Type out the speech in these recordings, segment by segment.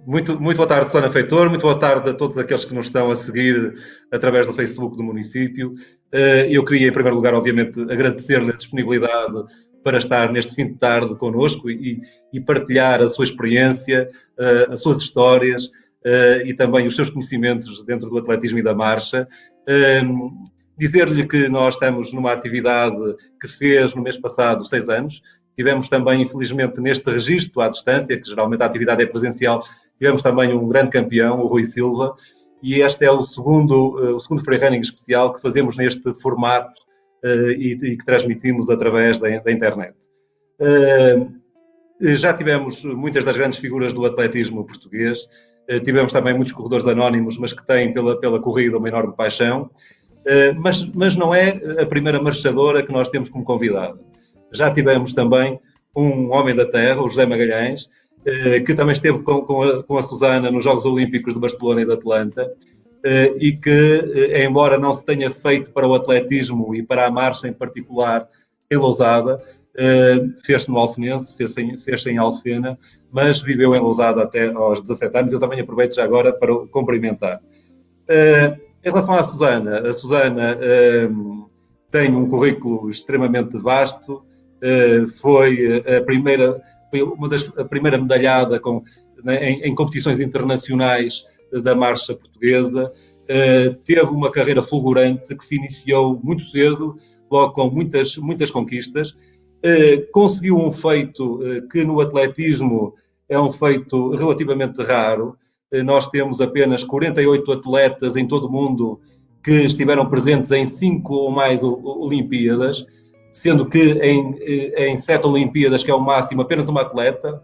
Muito boa tarde, Susana Feitor. Muito boa tarde a todos aqueles que nos estão a seguir através do Facebook do município. Eu queria, em primeiro lugar, obviamente, agradecer-lhe a disponibilidade para estar neste fim de tarde connosco e partilhar a sua experiência, as suas histórias e também os seus conhecimentos dentro do atletismo e da marcha. Dizer-lhe que nós estamos numa atividade que fez no mês passado 6 anos. Tivemos também, infelizmente, neste registro à distância, que geralmente a atividade é presencial, tivemos também um grande campeão, o Rui Silva, e este é o segundo free running especial que fazemos neste formato e que transmitimos através da internet. Já tivemos muitas das grandes figuras do atletismo português, tivemos também muitos corredores anónimos, mas que têm pela corrida uma enorme paixão, mas não é a primeira marchadora que nós temos como convidada. Já tivemos também um homem da terra, o José Magalhães, que também esteve com a Susana nos Jogos Olímpicos de Barcelona e de Atlanta, e que, embora não se tenha feito para o atletismo e para a marcha em particular em Lousada, fez-se no Alfenense, fez-se em Alfena, mas viveu em Lousada até aos 17 anos. Eu também aproveito já agora para o cumprimentar. Em relação à Susana, a Susana tem um currículo extremamente vasto, foi a primeira medalhada em competições internacionais da marcha portuguesa, teve uma carreira fulgurante que se iniciou muito cedo, logo com muitas conquistas, conseguiu um feito que no atletismo é um feito relativamente raro. Nós temos apenas 48 atletas em todo o mundo que estiveram presentes em 5 ou mais Olimpíadas, sendo que em 7 Olimpíadas, que é o máximo, apenas uma atleta,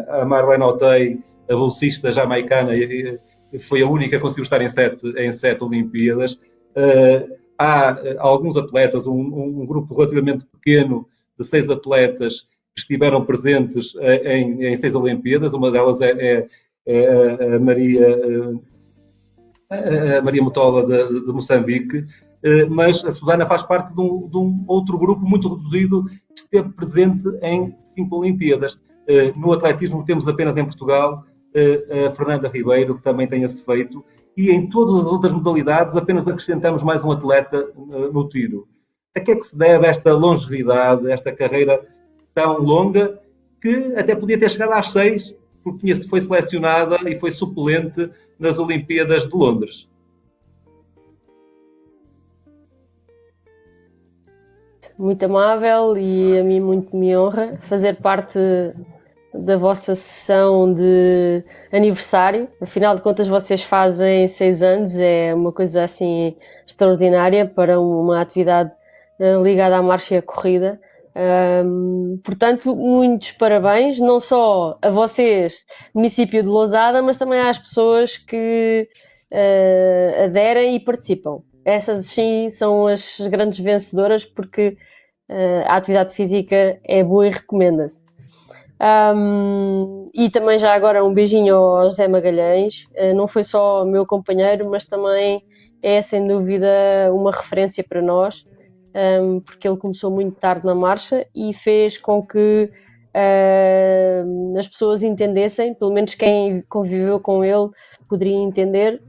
a Marlene Ottey, a velocista jamaicana, foi a única que conseguiu estar em sete Olimpíadas. Há alguns atletas, um grupo relativamente pequeno de 6 atletas que estiveram presentes em 6 Olimpíadas. Uma delas é a Maria Mutola de Moçambique, mas a Susana faz parte de um outro grupo muito reduzido que esteve presente em 5 Olimpíadas. No atletismo temos apenas em Portugal a Fernanda Ribeiro, que também tem esse feito, e em todas as outras modalidades apenas acrescentamos mais um atleta no tiro. A que é que se deve esta longevidade, esta carreira tão longa, que até podia ter chegado às 6, porque foi selecionada e foi suplente nas Olimpíadas de Londres? Muito amável, e a mim muito me honra fazer parte da vossa sessão de aniversário. Afinal de contas, vocês fazem 6 anos, é uma coisa assim extraordinária para uma atividade ligada à marcha e à corrida. Portanto, muitos parabéns, não só a vocês, município de Lousada, mas também às pessoas que aderem e participam. Essas sim são as grandes vencedoras, porque a atividade física é boa e recomenda-se. E também já agora um beijinho ao José Magalhães. Não foi só meu companheiro, mas também é sem dúvida uma referência para nós, porque ele começou muito tarde na marcha e fez com que as pessoas entendessem, pelo menos quem conviveu com ele poderia entender,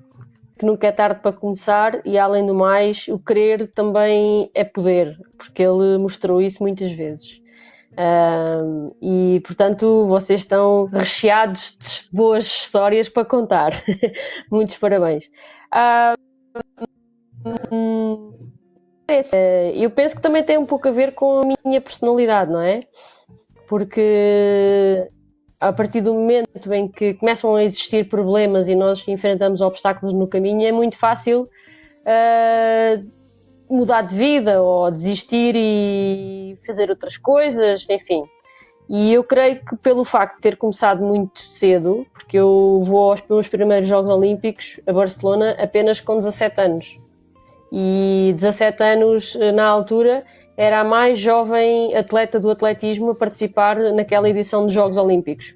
que nunca é tarde para começar, e além do mais, o querer também é poder, porque ele mostrou isso muitas vezes. E portanto vocês estão recheados de boas histórias para contar. Muitos parabéns. Eu penso que também tem um pouco a ver com a minha personalidade, não é? Porque a partir do momento em que começam a existir problemas e nós enfrentamos obstáculos no caminho, é muito fácil mudar de vida ou desistir e fazer outras coisas, enfim. E eu creio que pelo facto de ter começado muito cedo, porque eu vou aos meus primeiros Jogos Olímpicos a Barcelona apenas com 17 anos. E 17 anos, na altura, era a mais jovem atleta do atletismo a participar naquela edição dos Jogos Olímpicos.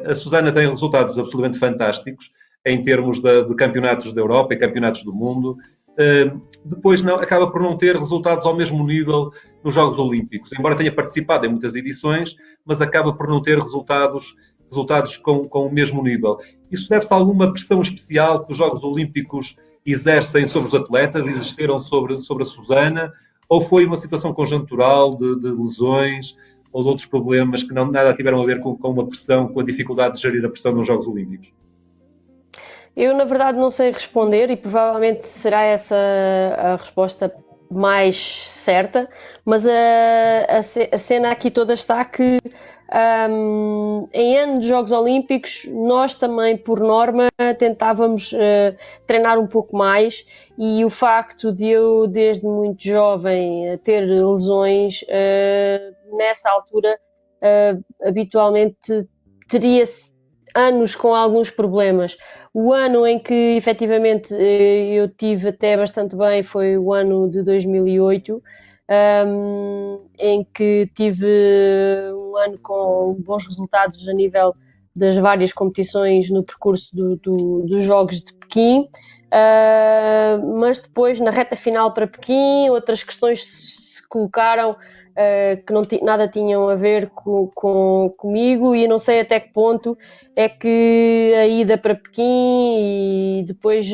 A Susana tem resultados absolutamente fantásticos em termos de campeonatos da Europa e campeonatos do mundo. Depois acaba por não ter resultados ao mesmo nível nos Jogos Olímpicos, embora tenha participado em muitas edições, mas acaba por não ter resultados resultados com o mesmo nível. Isso deve-se a alguma pressão especial que os Jogos Olímpicos exercem sobre os atletas, exerceram sobre a Susana, ou foi uma situação conjuntural de lesões ou de outros problemas que nada tiveram a ver com uma pressão, com a dificuldade de gerir a pressão nos Jogos Olímpicos? Eu, na verdade, não sei responder e provavelmente será essa a resposta mais certa, mas a cena aqui toda está que em ano de Jogos Olímpicos nós também, por norma, tentávamos treinar um pouco mais, e o facto de eu, desde muito jovem, ter lesões, nessa altura, habitualmente teria anos com alguns problemas. O ano em que efetivamente eu tive até bastante bem foi o ano de 2008, em que tive um ano com bons resultados a nível das várias competições no percurso dos Jogos de Pequim, mas depois, na reta final para Pequim, outras questões se colocaram que nada tinham a ver comigo, e não sei até que ponto é que a ida para Pequim e depois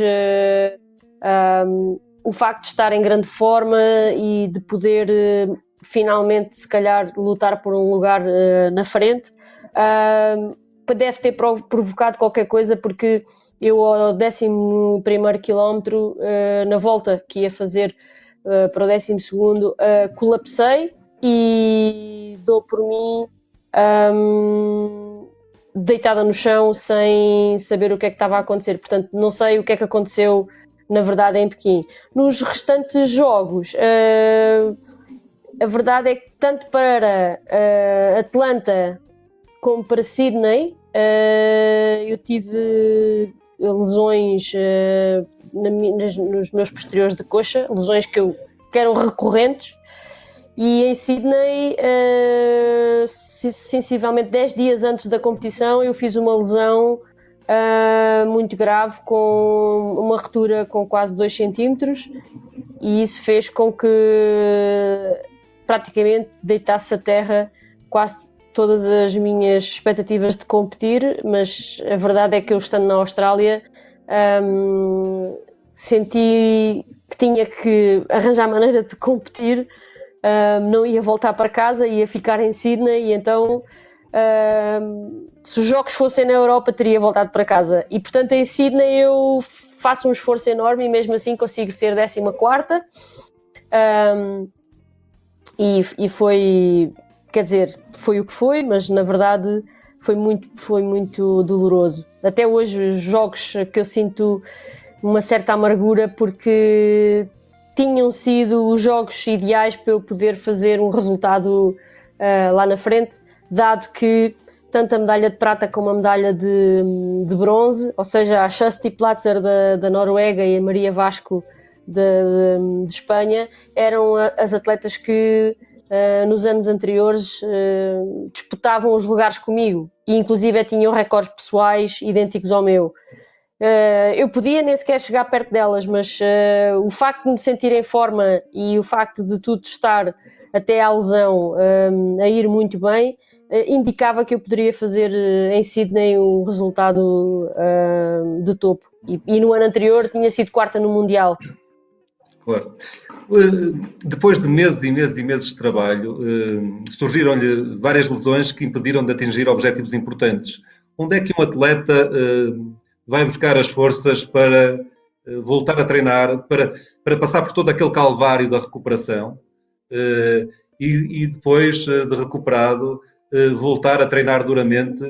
o facto de estar em grande forma e de poder finalmente, se calhar, lutar por um lugar na frente, deve ter provocado qualquer coisa, porque eu, ao 11º quilómetro, na volta que ia fazer para o 12º, colapsei e dou por mim deitada no chão sem saber o que é que estava a acontecer. Portanto, não sei o que é que aconteceu na verdade em Pequim. Nos restantes jogos, a verdade é que tanto para Atlanta como para Sydney eu tive lesões nos meus posteriores de coxa, lesões que eram recorrentes. E em Sydney, sensivelmente 10 dias antes da competição, eu fiz uma lesão muito grave, com uma ruptura com quase 2 centímetros, e isso fez com que praticamente deitasse a terra quase todas as minhas expectativas de competir. Mas a verdade é que eu, estando na Austrália, senti que tinha que arranjar maneira de competir. Não ia voltar para casa, ia ficar em Sydney, e então se os jogos fossem na Europa teria voltado para casa, e portanto em Sydney eu faço um esforço enorme e mesmo assim consigo ser 14ª, e foi, quer dizer, foi o que foi, mas na verdade foi muito doloroso. Até hoje os jogos que eu sinto uma certa amargura, porque tinham sido os jogos ideais para eu poder fazer um resultado lá na frente, dado que tanto a medalha de prata como a medalha de bronze, ou seja, a Chasti Platzer da Noruega e a Maria Vasco de Espanha, eram as atletas que nos anos anteriores disputavam os lugares comigo, e inclusive tinham recordes pessoais idênticos ao meu. Eu podia nem sequer chegar perto delas, mas o facto de me sentir em forma e o facto de tudo estar até à lesão a ir muito bem, indicava que eu poderia fazer em Sydney um resultado de topo. E no ano anterior tinha sido 4ª no Mundial. Claro. Depois de meses e meses e meses de trabalho, surgiram-lhe várias lesões que impediram de atingir objetivos importantes. Onde é que um atleta vai buscar as forças para voltar a treinar, para passar por todo aquele calvário da recuperação e depois de recuperado voltar a treinar duramente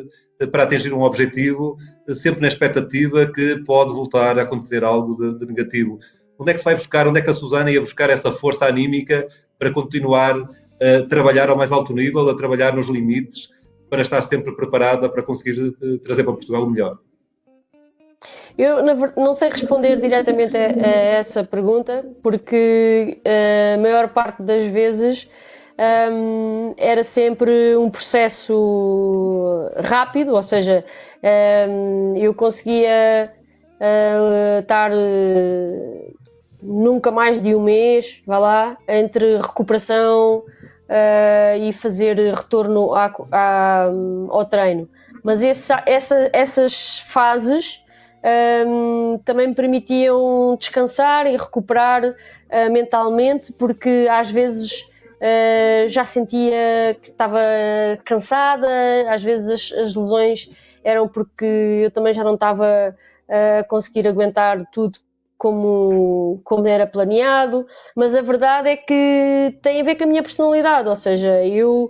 para atingir um objetivo, sempre na expectativa que pode voltar a acontecer algo de negativo? Onde é que se vai buscar, onde é que a Susana ia buscar essa força anímica para continuar a trabalhar ao mais alto nível, a trabalhar nos limites, para estar sempre preparada para conseguir trazer para Portugal o melhor? Eu não sei responder diretamente a essa pergunta, porque a maior parte das vezes era sempre um processo rápido, ou seja, eu conseguia estar nunca mais de um mês, vá lá, entre recuperação e fazer retorno ao treino. Mas essas fases também me permitiam descansar e recuperar mentalmente, porque às vezes já sentia que estava cansada, às vezes as lesões eram porque eu também já não estava a conseguir aguentar tudo como era planeado, mas a verdade é que tem a ver com a minha personalidade, ou seja, eu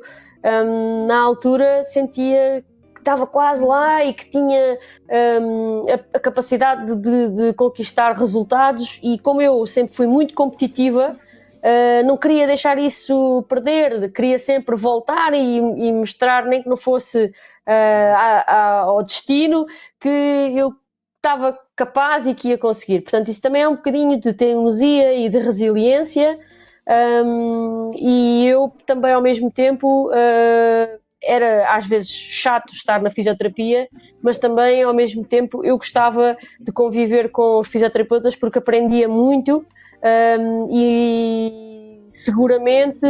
na altura sentia que estava quase lá e que tinha a capacidade de conquistar resultados, e como eu sempre fui muito competitiva, não queria deixar isso perder, queria sempre voltar e mostrar, nem que não fosse ao destino, que eu estava capaz e que ia conseguir. Portanto, isso também é um bocadinho de teimosia e de resiliência, e eu também ao mesmo tempo era às vezes chato estar na fisioterapia, mas também ao mesmo tempo eu gostava de conviver com os fisioterapeutas porque aprendia muito, e seguramente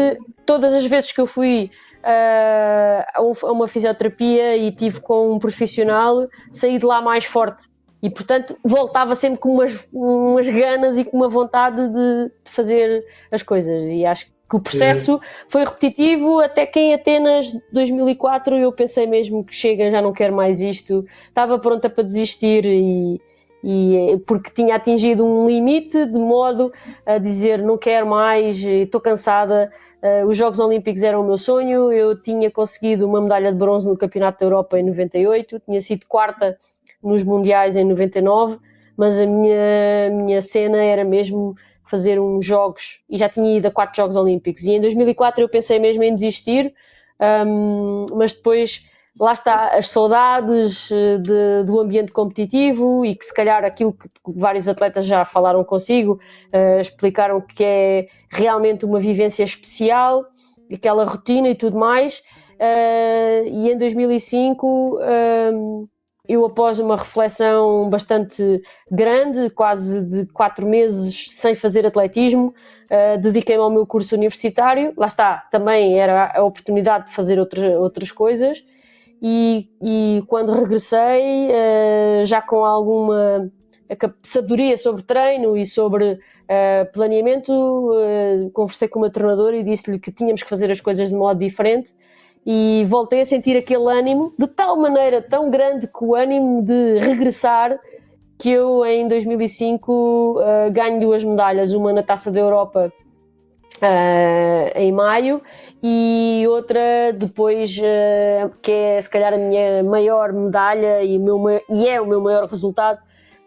todas as vezes que eu fui a uma fisioterapia e tive com um profissional, saí de lá mais forte. E, portanto, voltava sempre com umas ganas e com uma vontade de fazer as coisas. E acho que o processo foi repetitivo até que em Atenas 2004 eu pensei mesmo que chega, já não quero mais isto. Estava pronta para desistir porque tinha atingido um limite, de modo a dizer não quero mais, estou cansada. Os Jogos Olímpicos eram o meu sonho. Eu tinha conseguido uma medalha de bronze no Campeonato da Europa em 98, tinha sido quarta nos Mundiais em 99, mas a minha cena era mesmo fazer uns jogos, e já tinha ido a 4 Jogos Olímpicos, e em 2004 eu pensei mesmo em desistir, mas depois, lá está, as saudades do ambiente competitivo, e que se calhar aquilo que vários atletas já falaram consigo, explicaram que é realmente uma vivência especial, aquela rotina e tudo mais, e em 2005... eu, após uma reflexão bastante grande, quase de 4 meses sem fazer atletismo, dediquei-me ao meu curso universitário. Lá está, também era a oportunidade de fazer outras coisas. E quando regressei, já com alguma sabedoria sobre treino e sobre planeamento, conversei com o meu treinador e disse-lhe que tínhamos que fazer as coisas de modo diferente. E voltei a sentir aquele ânimo, de tal maneira tão grande que o ânimo de regressar, que eu em 2005 ganho 2 medalhas, uma na Taça da Europa em maio e outra depois, que é se calhar a minha maior medalha e é o meu maior resultado,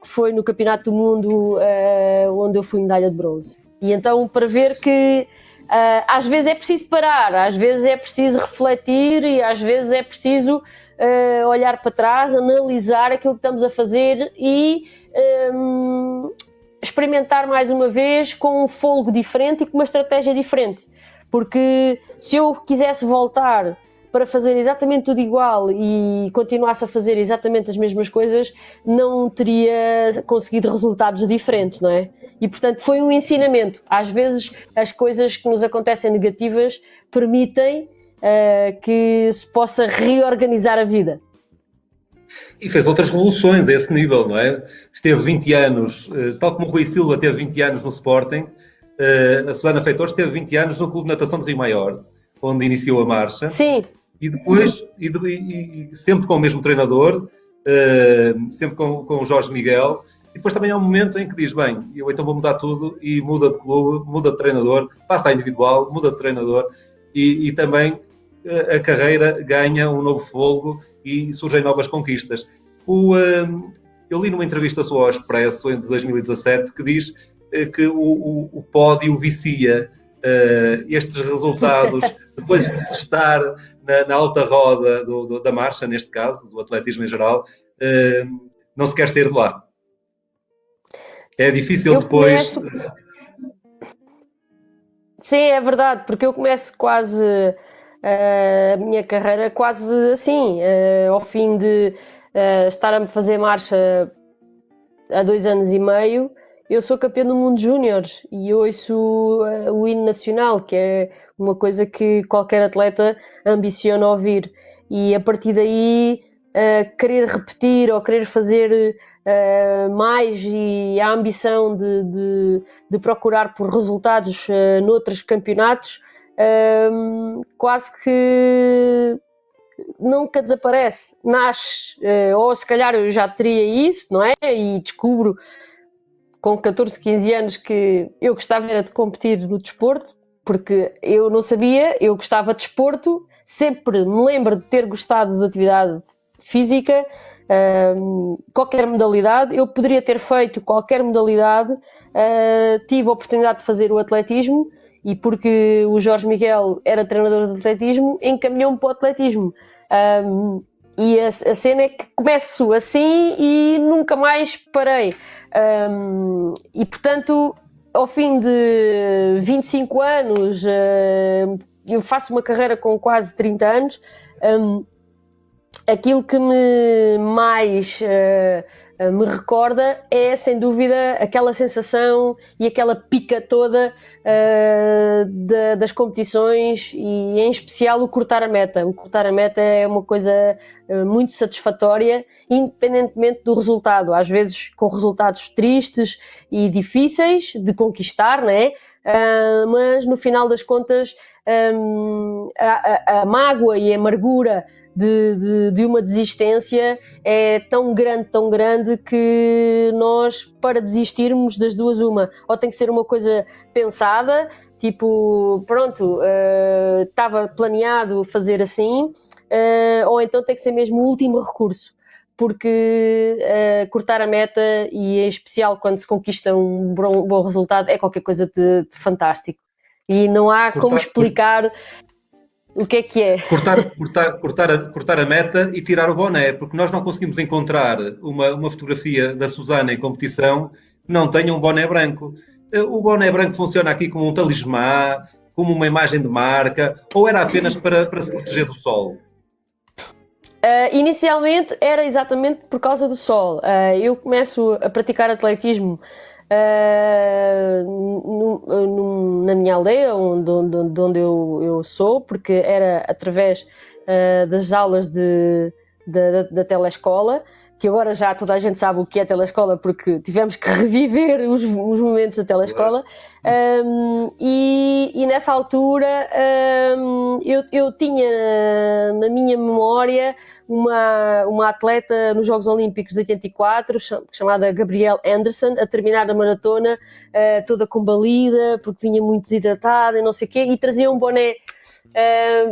que foi no Campeonato do Mundo, onde eu fui medalha de bronze. E então, para ver que às vezes é preciso parar, às vezes é preciso refletir e às vezes é preciso olhar para trás, analisar aquilo que estamos a fazer e experimentar mais uma vez com um fôlego diferente e com uma estratégia diferente. Porque se eu quisesse voltar para fazer exatamente tudo igual e continuasse a fazer exatamente as mesmas coisas, não teria conseguido resultados diferentes, não é? E, portanto, foi um ensinamento. Às vezes, as coisas que nos acontecem negativas permitem que se possa reorganizar a vida. E fez outras revoluções a esse nível, não é? Esteve 20 anos, tal como o Rui Silva teve 20 anos no Sporting, a Susana Feitores esteve 20 anos no Clube de Natação de Rio Maior, onde iniciou a marcha. Sim. E depois, e sempre com o mesmo treinador, sempre com o Jorge Miguel. E depois também há um momento em que diz, bem, eu então vou mudar tudo e muda de clube, muda de treinador, passa a individual, muda de treinador e também a carreira ganha um novo fôlego e surgem novas conquistas. Eu li numa entrevista sua ao Expresso, em 2017, que diz que o pódio vicia. Estes resultados, depois de se estar na alta roda da marcha, neste caso, do atletismo em geral, não se quer sair de lá. É difícil depois... Sim, é verdade, porque eu começo quase a minha carreira quase assim, ao fim de estar a fazer marcha há 2 anos e meio. Eu sou campeã do mundo júniores e ouço o hino nacional, que é uma coisa que qualquer atleta ambiciona ouvir. E a partir daí querer repetir ou querer fazer mais, e a ambição de procurar por resultados noutros campeonatos, quase que nunca desaparece, nasce, ou se calhar eu já teria isso, não é? E descubro com 14, 15 anos que eu gostava era de competir no desporto, porque eu não sabia, eu gostava de desporto, sempre me lembro de ter gostado de atividade física, qualquer modalidade, eu poderia ter feito qualquer modalidade, tive a oportunidade de fazer o atletismo, e porque o Jorge Miguel era treinador de atletismo, encaminhou-me para o atletismo. E a cena é que começo assim e nunca mais parei. E portanto, ao fim de 25 anos, eu faço uma carreira com quase 30 anos, aquilo que me mais me recorda é, sem dúvida, aquela sensação e aquela pica toda das competições, e em especial o cortar a meta. O cortar a meta é uma coisa muito satisfatória, independentemente do resultado, às vezes com resultados tristes e difíceis de conquistar, né? Mas no final das contas, a mágoa e a amargura de uma desistência é tão grande que nós, para desistirmos, das duas uma, ou tem que ser uma coisa pensada, tipo, pronto, estava planeado fazer assim, ou então tem que ser mesmo o último recurso, porque cortar a meta, e em especial quando se conquista um bom resultado, é qualquer coisa de fantástico, e não há como explicar o que é. Cortar a meta e tirar o boné, porque nós não conseguimos encontrar uma fotografia da Susana em competição que não tenha um boné branco. O boné branco funciona aqui como um talismã, como uma imagem de marca, ou era apenas para se proteger do sol? Inicialmente era exatamente por causa do sol. Eu começo a praticar atletismo na minha aldeia, onde eu sou, porque era através das aulas da telescola, que agora já toda a gente sabe o que é telescola, porque tivemos que reviver os momentos da telescola. E nessa altura eu tinha na minha memória uma atleta nos Jogos Olímpicos de 84, chamada Gabrielle Anderson, a terminar a maratona toda combalida, porque vinha muito desidratada e não sei o quê, e trazia um boné,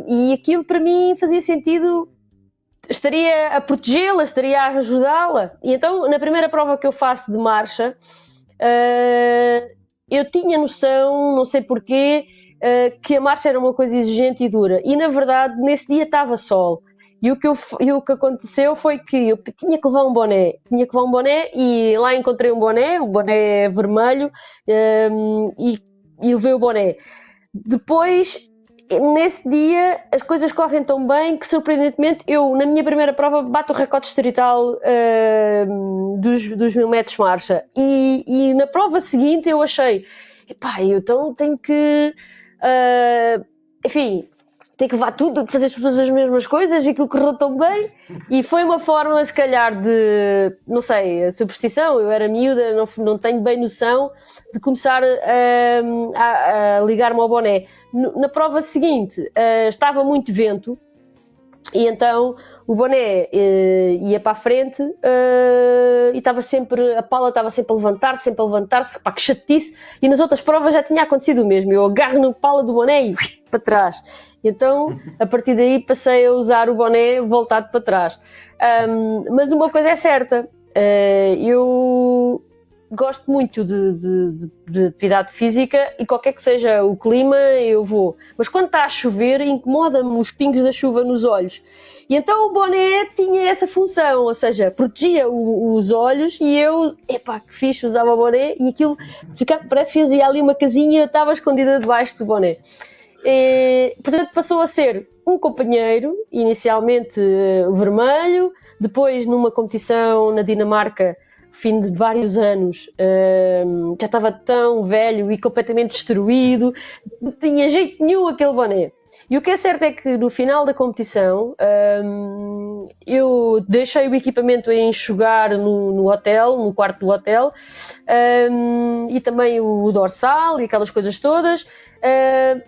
e aquilo para mim fazia sentido. Estaria a protegê-la, estaria a ajudá-la. E então, na primeira prova que eu faço de marcha, eu tinha noção, não sei porquê, que a marcha era uma coisa exigente e dura. E, na verdade, nesse dia estava sol. E o que aconteceu foi que eu tinha que levar um boné. E lá encontrei um boné, o boné vermelho, e levei o boné. Depois, nesse dia, as coisas correm tão bem que, surpreendentemente, eu, na minha primeira prova, bato o recorde distrital dos 1000 metros marcha. E na prova seguinte eu achei, epá, eu então tenho que, enfim, tenho que levar tudo, fazer todas as mesmas coisas, e aquilo correu tão bem. E foi uma forma, se calhar, de, não sei, a superstição, eu era miúda, não tenho bem noção, de começar a ligar-me ao boné. Na prova seguinte, estava muito vento, e então o boné ia para a frente, e estava sempre, a pala estava sempre a levantar-se, pá, que chatice. E nas outras provas já tinha acontecido o mesmo, eu agarro na pala do boné e para trás. Então, a partir daí passei a usar o boné voltado para trás. Mas uma coisa é certa, eu gosto muito de atividade física, e qualquer que seja o clima eu vou. Mas quando está a chover, incomoda-me os pingos da chuva nos olhos. E então o boné tinha essa função, ou seja, protegia os olhos, e eu, epá, que fixe, usava o boné, e aquilo parece que fazia ali uma casinha, eu estava escondida debaixo do boné. Portanto, passou a ser um companheiro, inicialmente vermelho, depois numa competição na Dinamarca, fim de vários anos, já estava tão velho e completamente destruído, não tinha jeito nenhum aquele boné. E o que é certo é que no final da competição eu deixei o equipamento a enxugar no hotel, no quarto do hotel, e também o dorsal e aquelas coisas todas,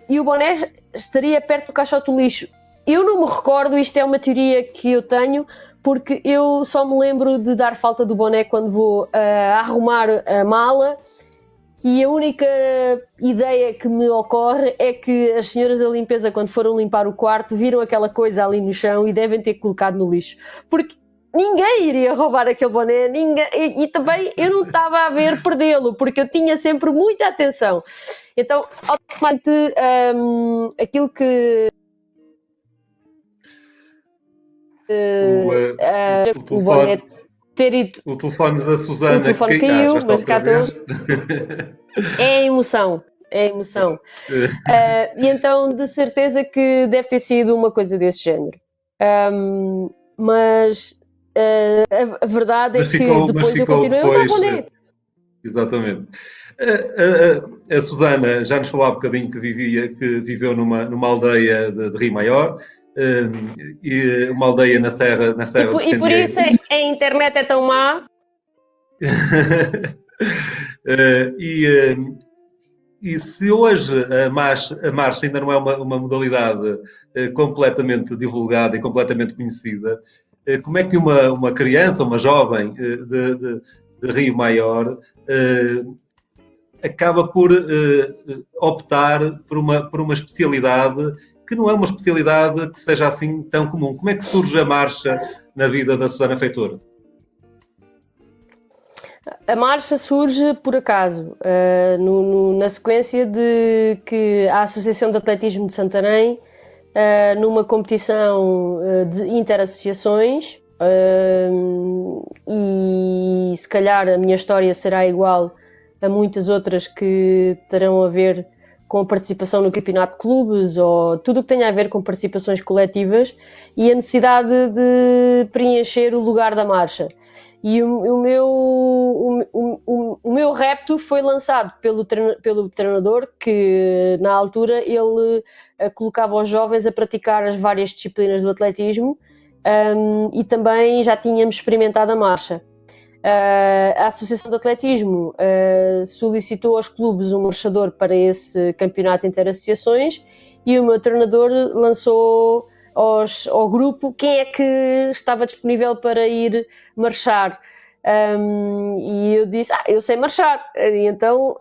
e o boné estaria perto do caixote do lixo. Eu não me recordo, isto é uma teoria que eu tenho, porque eu só me lembro de dar falta do boné quando vou arrumar a mala, e a única ideia que me ocorre é que as senhoras da limpeza, quando foram limpar o quarto, viram aquela coisa ali no chão e devem ter colocado no lixo. Porque ninguém iria roubar aquele boné, ninguém, e também eu não estava a ver perdê-lo, porque eu tinha sempre muita atenção. Então, automaticamente, aquilo que... o boné ter ido... O telefone da Susana O telefone caiu, já está mas cá outra estou. vez. É emoção, é emoção. E então, de certeza que deve ter sido uma coisa desse género. Mas a verdade é que depois eu continuei a usar o boné. Exatamente. A Susana já nos falou há bocadinho que viveu numa aldeia de Rio Maior, e uma aldeia na Serra dos Candeeiros. E por isso a internet é tão má. E se hoje a marcha ainda não é uma modalidade completamente divulgada e completamente conhecida, como é que uma criança, uma jovem de Rio Maior acaba por optar por uma especialidade que não é uma especialidade que seja assim tão comum? Como é que surge a marcha na vida da Susana Feitor? A marcha surge por acaso, na sequência de que a Associação de Atletismo de Santarém, numa competição de interassociações, e se calhar a minha história será igual a muitas outras que terão a ver com a participação no campeonato de clubes ou tudo o que tenha a ver com participações coletivas e a necessidade de preencher o lugar da marcha. E o meu repto foi lançado pelo treinador, que na altura ele colocava os jovens a praticar as várias disciplinas do atletismo, e também já tínhamos experimentado a marcha. A Associação de Atletismo solicitou aos clubes um marchador para esse campeonato interassociações e o meu treinador lançou ao grupo quem é que estava disponível para ir marchar. E eu disse, eu sei marchar, e então,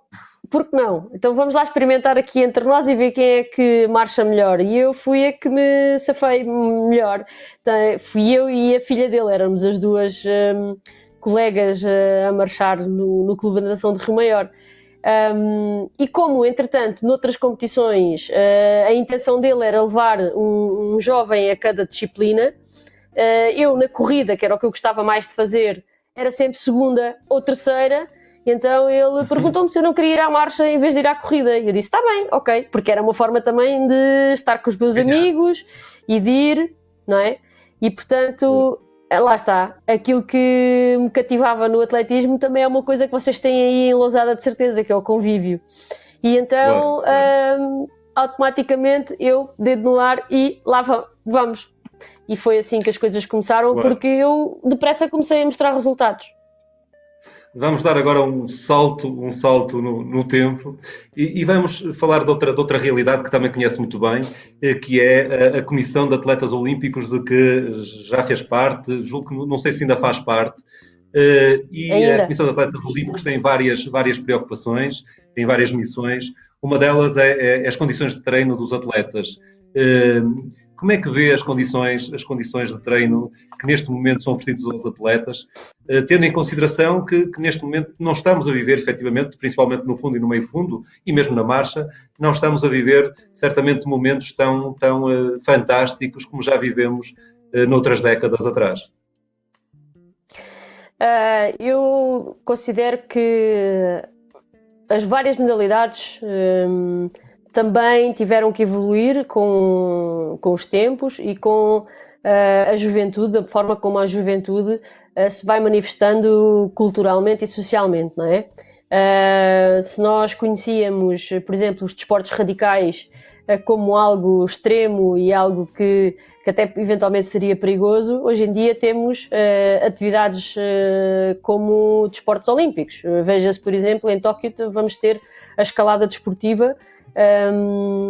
por que não? Então vamos lá experimentar aqui entre nós e ver quem é que marcha melhor. E eu fui a que me safei melhor. Então, fui eu e a filha dele, éramos as duas colegas a marchar no Clube de Natação de Rio Maior. E como, entretanto, noutras competições, a intenção dele era levar um jovem a cada disciplina, eu na corrida, que era o que eu gostava mais de fazer, era sempre segunda ou terceira, então ele perguntou-me se eu não queria ir à marcha em vez de ir à corrida. E eu disse, está bem, ok, porque era uma forma também de estar com os meus amigos e de ir, não é? E portanto, lá está, aquilo que me cativava no atletismo também é uma coisa que vocês têm aí em Lousada de certeza, que é o convívio. E então, automaticamente, eu, dedo no ar e lá vamos. E foi assim que as coisas começaram, porque eu depressa comecei a mostrar resultados. Vamos dar agora um salto no tempo e vamos falar de outra realidade que também conhece muito bem, que é a Comissão de Atletas Olímpicos, de que já fez parte, julgo que não sei se ainda faz parte, e ainda. A Comissão de Atletas Olímpicos tem várias preocupações, tem várias missões. Uma delas é as condições de treino dos atletas. Como é que vê as condições de treino que neste momento são oferecidas aos atletas, tendo em consideração que neste momento não estamos a viver, efetivamente, principalmente no fundo e no meio fundo, e mesmo na marcha, não estamos a viver certamente momentos tão fantásticos como já vivemos noutras décadas atrás? Eu considero que as várias modalidades também tiveram que evoluir com os tempos e com a juventude, da forma como a juventude se vai manifestando culturalmente e socialmente, não é? Se nós conhecíamos, por exemplo, os desportos radicais como algo extremo e algo que até eventualmente seria perigoso. Hoje em dia temos atividades como desportos olímpicos. Veja-se, por exemplo, em Tóquio vamos ter a escalada desportiva,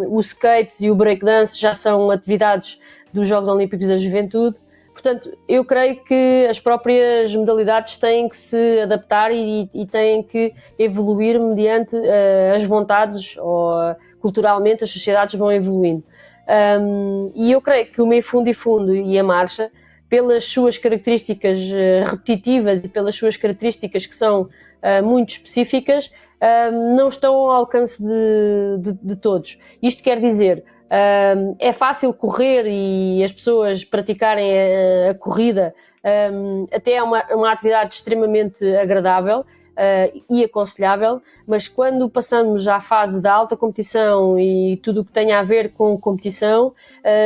o skate e o breakdance já são atividades dos Jogos Olímpicos da Juventude. Portanto, eu creio que as próprias modalidades têm que se adaptar e têm que evoluir mediante as vontades, ou culturalmente as sociedades vão evoluindo. E eu creio que o meio fundo e fundo e a marcha, pelas suas características repetitivas e pelas suas características que são muito específicas, não estão ao alcance de todos. Isto quer dizer, é fácil correr e as pessoas praticarem a corrida, até é uma atividade extremamente agradável e aconselhável, mas quando passamos à fase da alta competição e tudo o que tenha a ver com competição,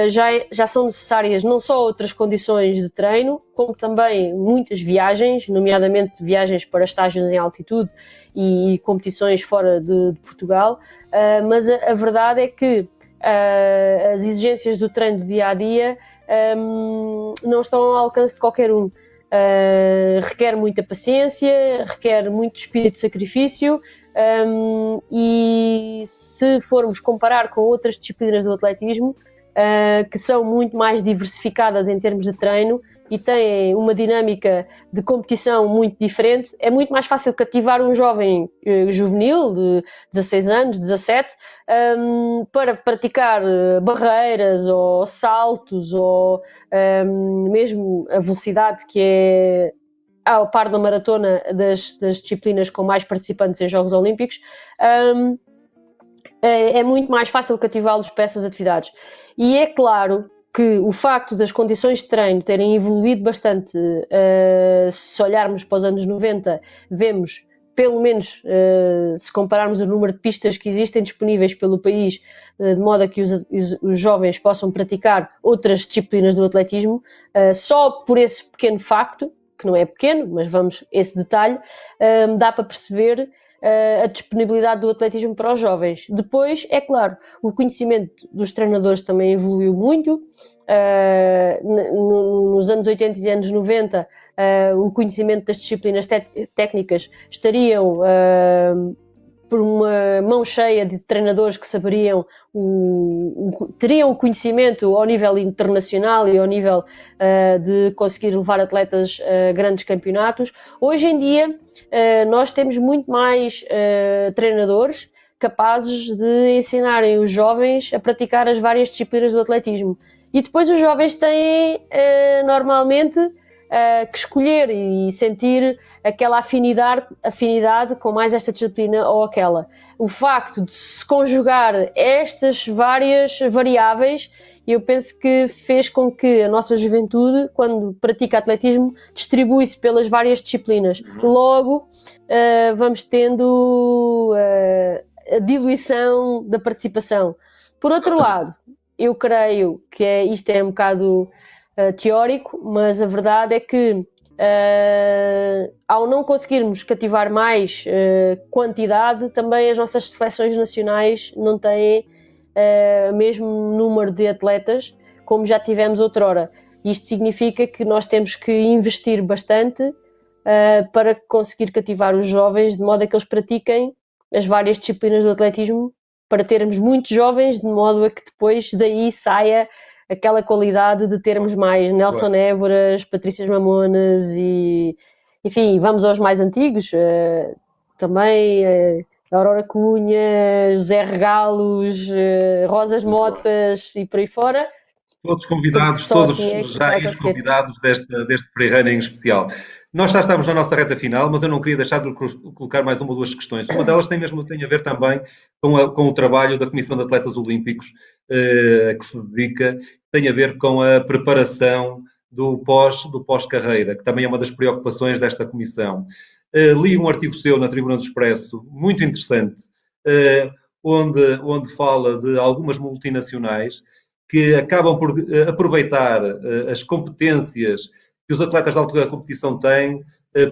já são necessárias não só outras condições de treino, como também muitas viagens, nomeadamente viagens para estágios em altitude e competições fora de Portugal, mas a verdade é que as exigências do treino do dia-a-dia não estão ao alcance de qualquer um. Requer muita paciência, requer muito espírito de sacrifício, e se formos comparar com outras disciplinas do atletismo, que são muito mais diversificadas em termos de treino e têm uma dinâmica de competição muito diferente, é muito mais fácil cativar um jovem juvenil de 16 anos, 17, para praticar barreiras ou saltos ou mesmo a velocidade, que é ao par da maratona das disciplinas com mais participantes em Jogos Olímpicos. É muito mais fácil cativá-los para essas atividades. E é claro que o facto das condições de treino terem evoluído bastante, se olharmos para os anos 90, vemos, pelo menos se compararmos o número de pistas que existem disponíveis pelo país, de modo a que os jovens possam praticar outras disciplinas do atletismo, só por esse pequeno facto, que não é pequeno, mas vamos, esse detalhe, dá para perceber a disponibilidade do atletismo para os jovens. Depois, é claro, o conhecimento dos treinadores também evoluiu muito. Nos anos 80 e anos 90, o conhecimento das disciplinas técnicas estariam por uma mão cheia de treinadores que saberiam, teriam o conhecimento ao nível internacional e ao nível de conseguir levar atletas a grandes campeonatos. Hoje em dia, nós temos muito mais treinadores capazes de ensinarem os jovens a praticar as várias disciplinas do atletismo. E depois os jovens têm, normalmente, que escolher e sentir aquela afinidade com mais esta disciplina ou aquela. O facto de se conjugar estas várias variáveis, eu penso que fez com que a nossa juventude, quando pratica atletismo, distribui-se pelas várias disciplinas. Logo, vamos tendo a diluição da participação. Por outro lado, eu creio que isto é um bocado teórico, mas a verdade é que ao não conseguirmos cativar mais quantidade, também as nossas seleções nacionais não têm o mesmo número de atletas como já tivemos outrora. Isto significa que nós temos que investir bastante para conseguir cativar os jovens, de modo a que eles pratiquem as várias disciplinas do atletismo, para termos muitos jovens, de modo a que depois daí saia aquela qualidade de termos mais Nelson Évoras, Patrícias Mamonas e, enfim, vamos aos mais antigos, também Aurora Cunha, José Regalos, Rosas Motas e por aí fora. Todos convidados, todos já ex-convidados deste Freirane em especial. Nós já estamos na nossa reta final, mas eu não queria deixar de colocar mais uma ou duas questões. Uma delas tem a ver também com o trabalho da Comissão de Atletas Olímpicos, que se dedica, tem a ver com a preparação do pós-carreira, que também é uma das preocupações desta comissão. Li um artigo seu na Tribuna do Expresso, muito interessante, onde fala de algumas multinacionais que acabam por aproveitar as competências que os atletas de alta competição têm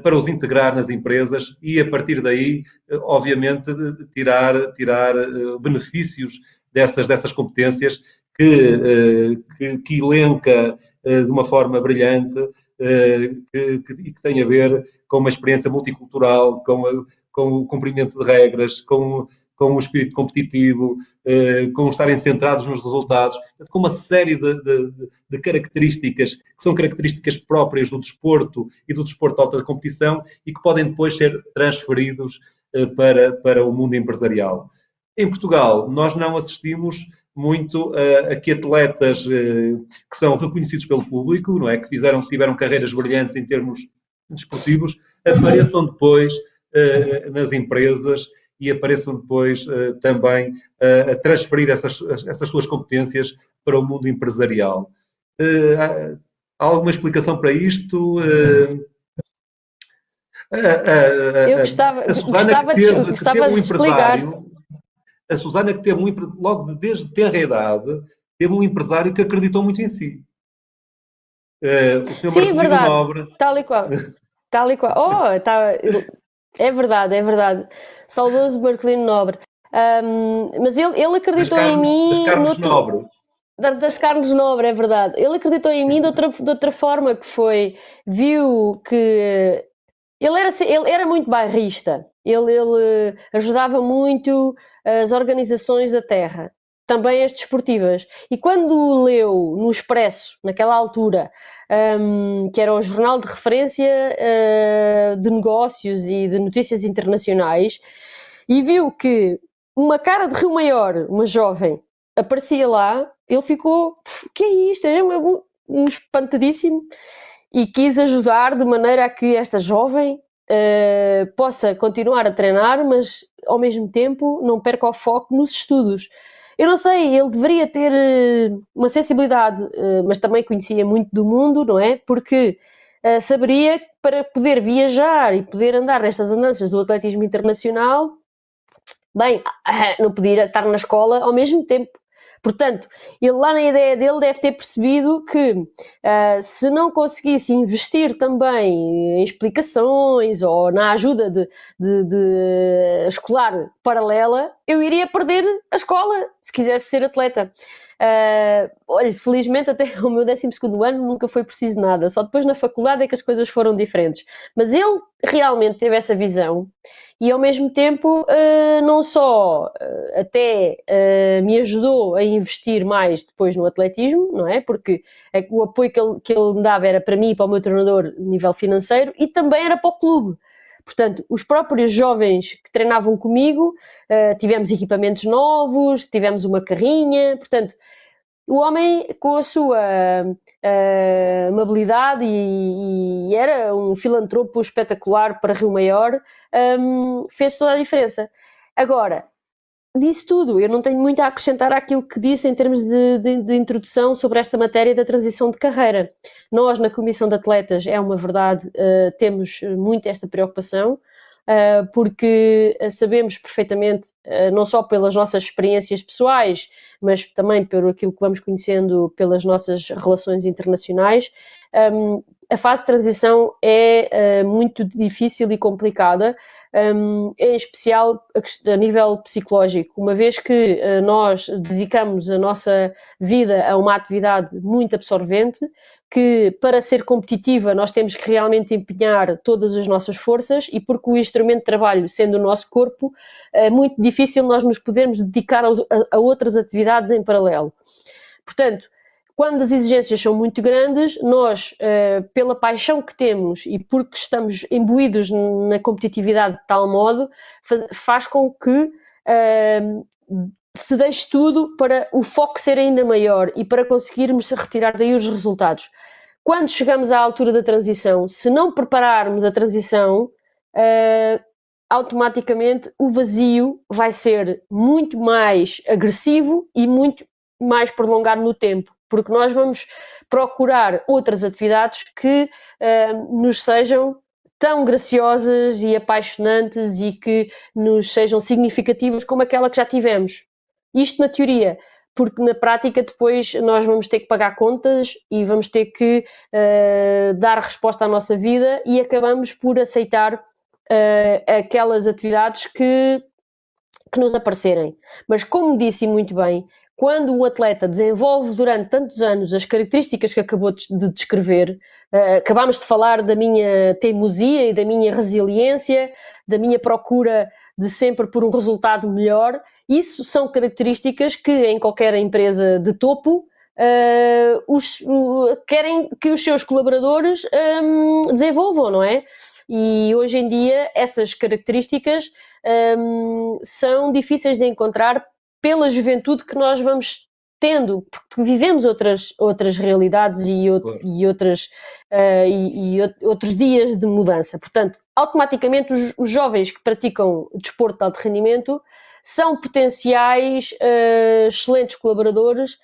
para os integrar nas empresas e, a partir daí, obviamente, tirar benefícios dessas competências que elenca de uma forma brilhante e que tem a ver com uma experiência multicultural, com o cumprimento de regras, com o espírito competitivo, com estarem centrados nos resultados, com uma série de características que são características próprias do desporto e do desporto de alta competição e que podem depois ser transferidos para o mundo empresarial. Em Portugal, nós não assistimos muito a que atletas que são reconhecidos pelo público, não é? Que tiveram carreiras brilhantes em termos desportivos, apareçam depois nas empresas e apareçam depois também a transferir essas suas competências para o mundo empresarial. Há alguma explicação para isto? Eu gostava de explicar. A Susana que teve logo desde tenra idade, teve um empresário que acreditou muito em si. O Sr. Sim, Marcelino verdade. Nobre. Tal e qual. Tal e qual. É verdade, é verdade. Saudoso Marcelino Nobre. Mas ele acreditou em mim... Das Carnes Nobre. Das Carnes Nobre, é verdade. Ele acreditou em mim de outra forma, que foi... Viu que... Ele era muito bairrista. Ele ajudava muito as organizações da terra, também as desportivas. E quando leu no Expresso, naquela altura, que era o jornal de referência de negócios e de notícias internacionais, e viu que uma cara de Rio Maior, uma jovem, aparecia lá, ele ficou, o que é isto? É um espantadíssimo. E quis ajudar de maneira a que esta jovem possa continuar a treinar, mas ao mesmo tempo não perca o foco nos estudos. Eu não sei, ele deveria ter uma sensibilidade, mas também conhecia muito do mundo, não é? Porque saberia que para poder viajar e poder andar nestas andanças do atletismo internacional, bem, não podia estar na escola ao mesmo tempo. Portanto, ele lá na ideia dele deve ter percebido que se não conseguisse investir também em explicações ou na ajuda de escolar paralela, eu iria perder a escola se quisesse ser atleta. Olha, felizmente até o meu 12º ano nunca foi preciso nada, só depois na faculdade é que as coisas foram diferentes. Mas ele realmente teve essa visão e ao mesmo tempo não só até me ajudou a investir mais depois no atletismo, não é? Porque o apoio que ele me dava era para mim e para o meu treinador a nível financeiro e também era para o clube. Portanto, os próprios jovens que treinavam comigo, tivemos equipamentos novos, tivemos uma carrinha, portanto, o homem, com a sua amabilidade e era um filantropo espetacular para Rio Maior, fez toda a diferença. Agora, disse tudo, eu não tenho muito a acrescentar àquilo que disse em termos de introdução sobre esta matéria da transição de carreira. Nós, na Comissão de Atletas, é uma verdade, temos muito esta preocupação, porque sabemos perfeitamente, não só pelas nossas experiências pessoais, mas também por aquilo que vamos conhecendo pelas nossas relações internacionais, a fase de transição é muito difícil e complicada, em especial a nível psicológico, uma vez que nós dedicamos a nossa vida a uma atividade muito absorvente, que para ser competitiva nós temos que realmente empenhar todas as nossas forças e porque o instrumento de trabalho, sendo o nosso corpo, é muito difícil nós nos podermos dedicar a outras atividades em paralelo. Portanto, quando as exigências são muito grandes, nós, pela paixão que temos e porque estamos imbuídos na competitividade de tal modo, faz com que se deixe tudo para o foco ser ainda maior e para conseguirmos retirar daí os resultados. Quando chegamos à altura da transição, se não prepararmos a transição, automaticamente o vazio vai ser muito mais agressivo e muito mais prolongado no tempo, porque nós vamos procurar outras atividades que nos sejam tão graciosas e apaixonantes e que nos sejam significativas como aquela que já tivemos. Isto na teoria, porque na prática depois nós vamos ter que pagar contas e vamos ter que dar resposta à nossa vida e acabamos por aceitar aquelas atividades que que nos aparecerem. Mas, como disse muito bem, quando um atleta desenvolve durante tantos anos as características que acabou de descrever, acabámos de falar da minha teimosia e da minha resiliência, da minha procura de sempre por um resultado melhor, isso são características que em qualquer empresa de topo querem que os seus colaboradores desenvolvam, não é? E hoje em dia essas características são difíceis de encontrar pela juventude que nós vamos tendo, porque vivemos outras realidades e outros dias de mudança. Portanto, automaticamente os jovens que praticam desporto de alto rendimento são potenciais excelentes colaboradores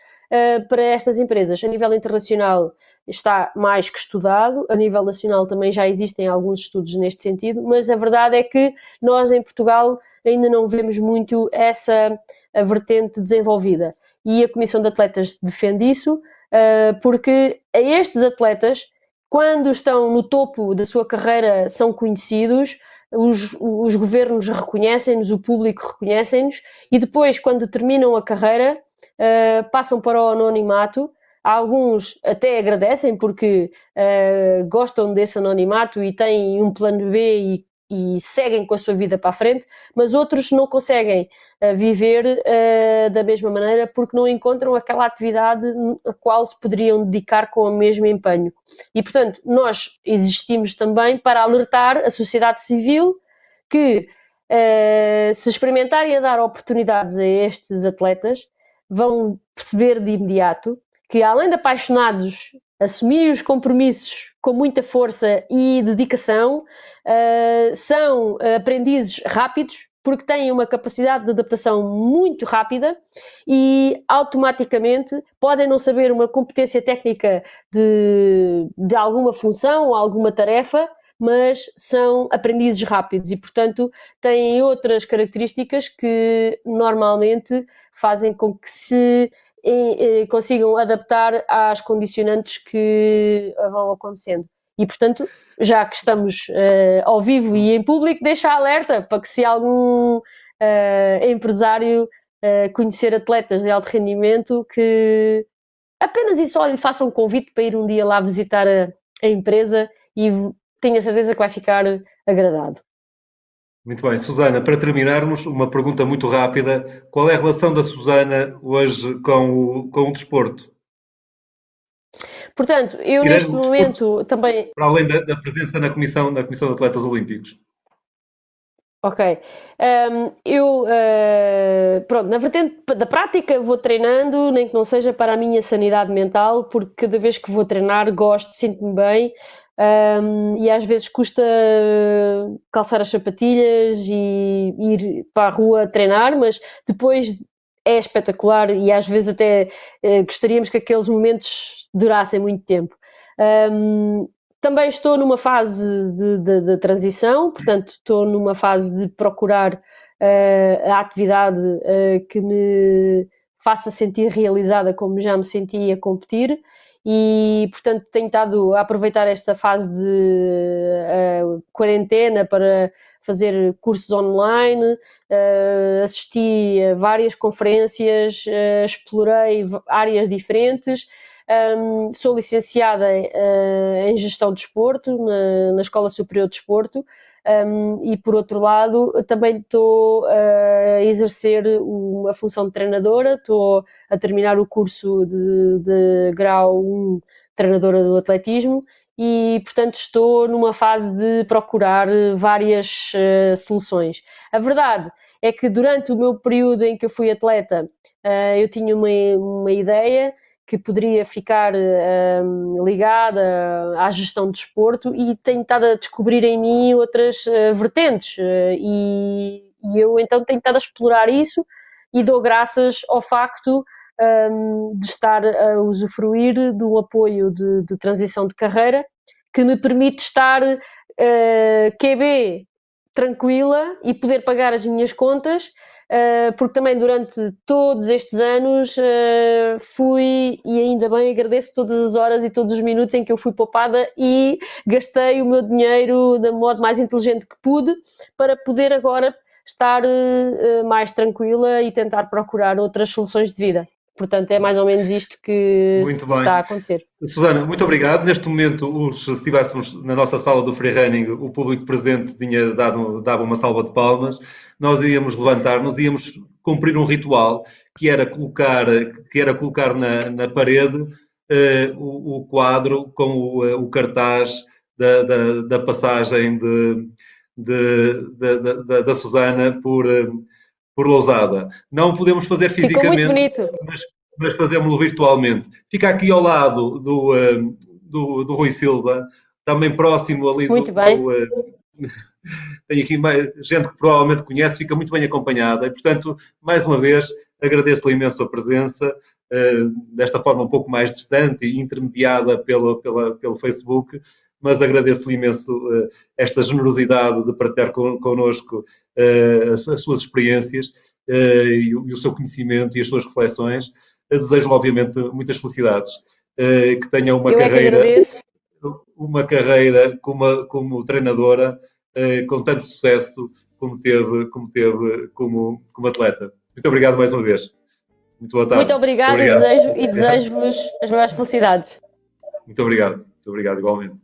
para estas empresas. A nível internacional está mais que estudado, a nível nacional também já existem alguns estudos neste sentido, mas a verdade é que nós em Portugal ainda não vemos muito essa vertente desenvolvida. E a Comissão de Atletas defende isso, porque a estes atletas, quando estão no topo da sua carreira, são conhecidos, os governos reconhecem-nos, o público reconhecem-nos, e depois, quando terminam a carreira, passam para o anonimato. Alguns até agradecem porque gostam desse anonimato e têm um plano B e seguem com a sua vida para a frente, mas outros não conseguem viver da mesma maneira porque não encontram aquela atividade a qual se poderiam dedicar com o mesmo empenho. E, portanto, nós existimos também para alertar a sociedade civil que se experimentarem a dar oportunidades a estes atletas, vão perceber de imediato que, além de apaixonados, assumirem os compromissos com muita força e dedicação, são aprendizes rápidos, porque têm uma capacidade de adaptação muito rápida e automaticamente podem não saber uma competência técnica de alguma função ou alguma tarefa, mas são aprendizes rápidos e, portanto, têm outras características que normalmente fazem com que se consigam adaptar às condicionantes que vão acontecendo. E, portanto, já que estamos ao vivo e em público, deixa alerta para que se algum empresário conhecer atletas de alto rendimento, que apenas e só lhe faça um convite para ir um dia lá visitar a empresa e tenho a certeza que vai ficar agradado. Muito bem. Susana, para terminarmos, uma pergunta muito rápida. Qual é a relação da Susana hoje com o desporto? Portanto, eu Tirando neste o desporto, momento também... para além da presença na Comissão de Atletas Olímpicos. Ok. Pronto, na vertente da prática vou treinando, nem que não seja para a minha sanidade mental, porque cada vez que vou treinar gosto, sinto-me bem, e às vezes custa calçar as sapatilhas e ir para a rua treinar, mas depois é espetacular e às vezes até gostaríamos que aqueles momentos durassem muito tempo. Também estou numa fase de transição, portanto, estou numa fase de procurar a atividade que me faça sentir realizada como já me senti a competir e, portanto, tenho estado a aproveitar esta fase de quarentena para fazer cursos online, assisti a várias conferências, explorei áreas diferentes. Sou licenciada em Gestão de Desporto na Escola Superior de Desporto e, por outro lado, também estou a exercer uma função de treinadora, estou a terminar o curso de grau 1 treinadora do atletismo e, portanto, estou numa fase de procurar várias soluções. A verdade é que durante o meu período em que eu fui atleta, eu tinha uma ideia que poderia ficar ligada à gestão de desporto e tenho estado a descobrir em mim outras vertentes e eu então tenho estado a explorar isso e dou graças ao facto de estar a usufruir do apoio de transição de carreira que me permite estar QB tranquila e poder pagar as minhas contas, porque também durante todos estes anos fui, e ainda bem agradeço todas as horas e todos os minutos em que eu fui poupada e gastei o meu dinheiro da modo mais inteligente que pude para poder agora estar mais tranquila e tentar procurar outras soluções de vida. Portanto, é mais ou menos isto que Muito bem. está a acontecer. Susana, muito obrigado. Neste momento, se estivéssemos na nossa sala do freerunning, o público presente dava uma salva de palmas. Nós íamos levantar-nos, íamos cumprir um ritual que era colocar na parede o quadro com o cartaz da passagem da Susana por Lousada. Não podemos fazer Ficou muito fisicamente, bonito. mas fazemos-lo virtualmente. Fica aqui ao lado do Rui Silva, também próximo ali Muito bem. tem aqui gente que provavelmente conhece, fica muito bem acompanhada e, portanto, mais uma vez, agradeço-lhe imenso a presença, desta forma um pouco mais distante e intermediada pelo Facebook, mas agradeço-lhe imenso esta generosidade de partilhar connosco as suas experiências e o seu conhecimento e as suas reflexões. Desejo-lhe, obviamente, muitas felicidades, que tenha uma carreira como treinadora com tanto sucesso como teve como atleta. Muito obrigado mais uma vez. Muito boa tarde. Muito obrigada e desejo-vos as maiores felicidades. Muito obrigado igualmente.